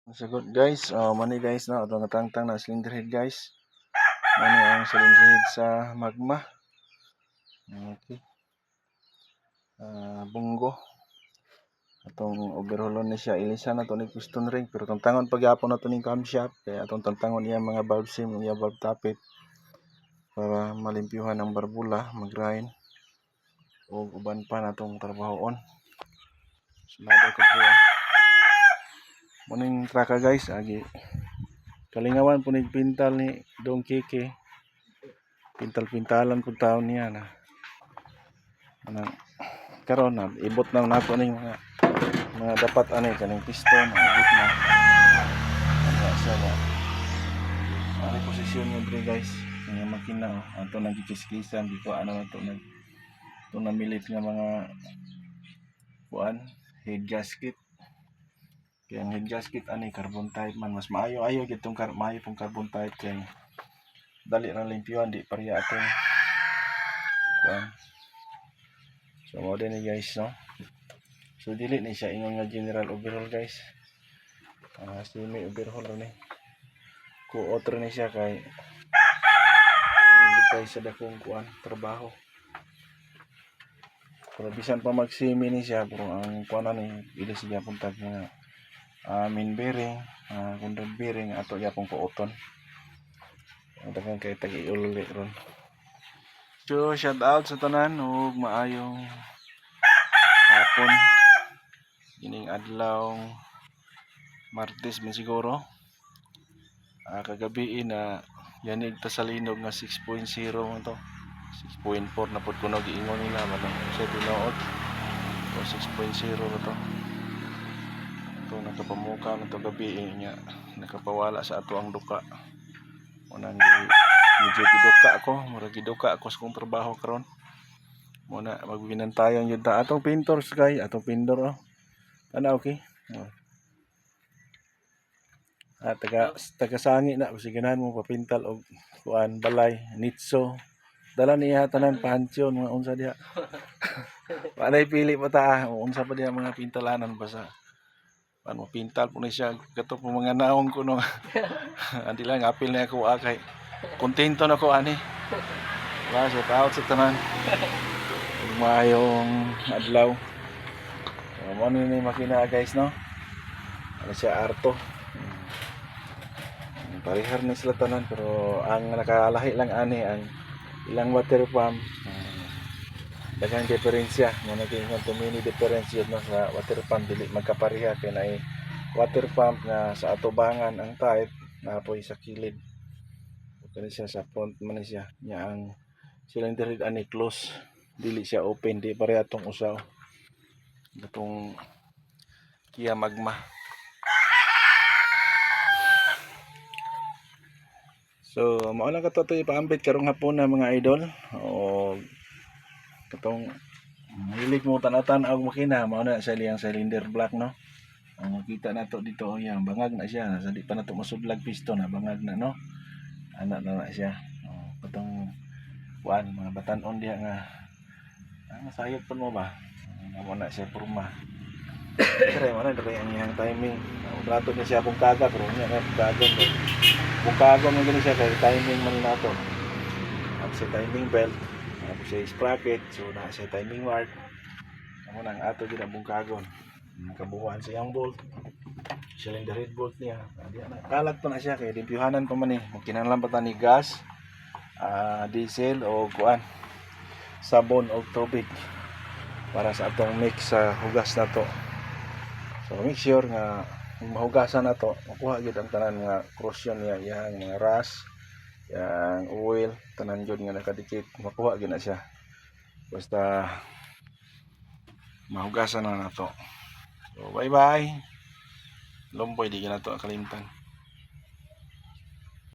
Sagot guys, money guys na atong natangtang na cylinder head guys. Money ang cylinder head sa magma. Okay. Bunggo. Atong overhaulon ni siya ilisan na to ni piston ring pero tantangon pagyapon na to ning camshaft kaya atong tantangon iya mga valve sim iya valve tappet para malimpyuhan ang barbula, mag-grind o uban pa natong trabahoon. Sunado ko po. Muning traka guys agi kalingawan po pintal ni Dong Kiki. Pintal-pintalan po taon niya na. Karon na ibot na nato ning mga dapat ani kaning piston ibot na. Ano sa ano posisyon niya dre guys. Yung makina ato nagkikiskisan di ko ano na to namilit nga mga kuan head gasket. Kaya ang head gasket ani carbon type man mas maayo gitong maayo pong carbon type kay dali ra limpyuhan di pareha atong kuan. So mo din ni guys no. So dili ni siya ingon nga general overhaul guys. Semi overhaul ni. Ku-otro ni siya kay hindi kay sa dakong kuan trabaho. Pero bisan pa mag-semi ni siya pero ang kuan ni ili siya puntag nga main bearing, control bearing ato yapong kuoton. Daghang kay tag-iululi ron. So shout out sa tanan ug maayong hapon. Ining adlaw Martes man siguro. Kagabi na yanig ta sa linog nga 6.0 man to. 6.4 na pud kuno giingon nila man sa tinuod. O 6.0 na to. Ito nakapamuka na to gabi nya nakapawala sa ato ang duka. Unang medyo giduka ako, mura giduka ako sa kong trabaho karon. Muna magbinantayan yun ta atong pintor kay atong pintor ano okay. Taga sangi na ganahan mo papintal og kuan balay nitso. Dala niya tanan pansyon mga unsa diha. Panay pili pa ta unsa pa diha mga pintalanan basa. Ano pintal po ni siya kato po mga naong kuno. Andi lang apil na ako kay kontento na ko ani. Wala sa out sa tanan. Mayong adlaw. Mo ni makina guys no. Ano siya arto. Parihar ni sila tanan pero ang nakalahi lang ani ang ilang water pump. Daghang diferensya mo naging mini difference yun no, sa water pump dili magkapareha kay na water pump nga sa atubangan ang type napoy sa kilid kani siya sa front man siya nya ang cylinder head ani close dili siya open di pareha tong usaw gatong Kia Magma. So mao lang kato ipaambit karong hapon na mga idol o katong hilig mo tan-tan og makina mao na sa liyang cylinder block no. Ang makita nato dito yang bangag na siya sa di pa nato masudlag piston na bangag na no. Ana na siya. Katong kuan mga batan-on diha nga sayop pun mo ba. Amo na siya porma. Kaya mo na diri ang iyang timing. Trato niya siya kung kaga pero niya na kaga. Bukagon man gani siya kay timing man nato. Ang sa timing belt siya sprocket so na siya timing mark amo nang ato gid ang bungkagon nakabuhan siyang bolt cylinder head bolt niya kalat pa na siya kay limpyuhanan pa man kinahanglan pa ta ni gas diesel o kuan sabon o tubig para sa atong mix sa hugas na to so make sure nga mahugasan na to makuha gid ang tanan nga corrosion niya yang mga rust yang oil tanan jud nga nakadikit makuha gyud na siya basta mahugasan na nato so bye bye lompoy di na to kalimtan.